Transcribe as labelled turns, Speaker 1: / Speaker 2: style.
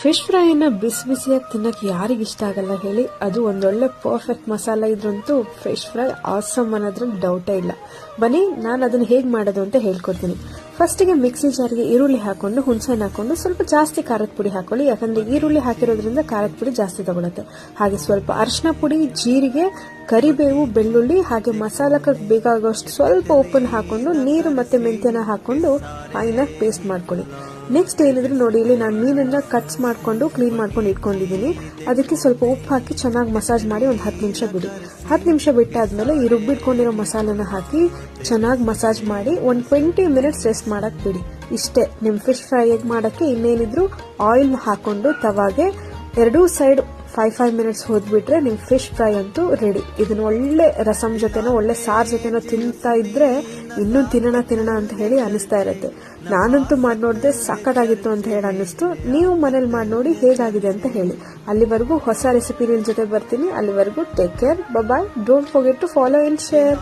Speaker 1: Fish ಫ್ರೈನ ಬಿಸಿ ಬಿಸಿಯಾಗಿ ತಿನ್ನಕ್ಕೆ ಯಾರಿಗೆ ಇಷ್ಟ ಆಗಲ್ಲ ಹೇಳಿ. ಅದು ಒಂದೊಳ್ಳೆ ಪರ್ಫೆಕ್ಟ್ ಮಸಾಲ ಇದ್ರಂತೂ ಫಿಶ್ ಫ್ರೈ ಆಸಮ್ ಅನ್ನೋದ್ರಲ್ಲಿ ಡೌಟೇ ಇಲ್ಲ. ಬನ್ನಿ ನಾನು ಅದನ್ನ ಹೇಗೆ ಮಾಡೋದು ಅಂತ ಹೇಳ್ಕೊಡ್ತೀನಿ. ಫಸ್ಟಿಗೆ ಮಿಕ್ಸಿ ಜಾರ್ಗೆ ಈರುಳ್ಳಿ ಹಾಕೊಂಡು ಹುಣಸೆಹಣ್ಣು ಹಾಕೊಂಡು ಸ್ವಲ್ಪ ಜಾಸ್ತಿ ಖಾರದ ಪುಡಿ ಹಾಕೊಳ್ಳಿ. ಯಾಕಂದ್ರೆ ಈರುಳ್ಳಿ ಹಾಕಿರೋದ್ರಿಂದ ಖಾರದ ಪುಡಿ ಜಾಸ್ತಿ ತಗೊಳುತ್ತೆ. ಹಾಗೆ ಸ್ವಲ್ಪ ಅರಿಶಿನ ಪುಡಿ, ಜೀರಿಗೆ, ಕರಿಬೇವು, ಬೆಳ್ಳುಳ್ಳಿ, ಹಾಗೆ ಮಸಾಲಕ್ಕೆ ಬೇಕಾಗುವಷ್ಟು ಸ್ವಲ್ಪ ಉಪ್ಪನ್ನು ಹಾಕೊಂಡು ನೀರು ಮತ್ತೆ ಮೆಂತ್ಯನ ಹಾಕೊಂಡು ಫೈನಾಗಿ ಪೇಸ್ಟ್ ಮಾಡ್ಕೊಳ್ಳಿ. ನೆಕ್ಸ್ಟ್ ಏನಿದ್ರು ನೋಡಿ, ಇಲ್ಲಿ ನಾನು ಮೀನನ್ನ ಕಟ್ಸ್ ಮಾಡ್ಕೊಂಡು ಕ್ಲೀನ್ ಮಾಡ್ಕೊಂಡು ಇಟ್ಕೊಂಡಿದ್ದೀನಿ. ಅದಕ್ಕೆ ಸ್ವಲ್ಪ ಉಪ್ಪು ಹಾಕಿ ಚೆನ್ನಾಗಿ ಮಸಾಜ್ ಮಾಡಿ ಒಂದು 10 ನಿಮಿಷ ಬಿಡಿ. 10 ನಿಮಿಷ ಬಿಟ್ಟಾದ್ಮೇಲೆ ಈ ರುಬ್ಬಿಟ್ಕೊಂಡಿರೋ ಮಸಾಲೆನ ಹಾಕಿ ಚೆನ್ನಾಗಿ ಮಸಾಜ್ ಮಾಡಿ ಒಂದು 20 ಮಿನಿಟ್ಸ್ ರೆಸ್ಟ್ ಮಾಡಕ್ ಬಿಡಿ. ಇಷ್ಟೇ ನಿಮ್ಮ ಫಿಶ್ ಫ್ರೈ ಮಾಡಕ್ಕೆ. ಇನ್ನೇನಿದ್ರು ಆಯಿಲ್ ಹಾಕೊಂಡು ತವಾಗೆ ಎರಡೂ ಸೈಡ್ 5 ಮಿನಿಟ್ಸ್ ಹೋದ್ಬಿಟ್ರೆ ನಿಮ್ ಫಿಶ್ ಫ್ರೈ ಅಂತೂ ರೆಡಿ. ಇದನ್ನ ಒಳ್ಳೆ ರಸಂ ಜೊತೆನೋ ಒಳ್ಳೆ ಸಾರ್ ಜೊತೆನೋ ತಿಂತಾ ಇದ್ರೆ ಇನ್ನೂ ತಿನ್ನೋಣ ಅಂತ ಹೇಳಿ ಅನಿಸ್ತಾ ಇರುತ್ತೆ. ನಾನಂತೂ ಮಾಡಿ ನೋಡಿದೆ, ಸಖತ್ತಾಗಿತ್ತು ಅಂತ ಹೇಳಿ ಅನ್ನಿಸ್ತು. ನೀವು ಮನೇಲಿ ಮಾಡಿ ನೋಡಿ ಹೇಗಾಗಿದೆ ಅಂತ ಹೇಳಿ. ಅಲ್ಲಿವರೆಗೂ ಹೊಸ ರೆಸಿಪಿ ನಿಮ್ ಜೊತೆ ಬರ್ತೀನಿ. ಅಲ್ಲಿವರೆಗೂ take care, bye. Don't forget to follow and share.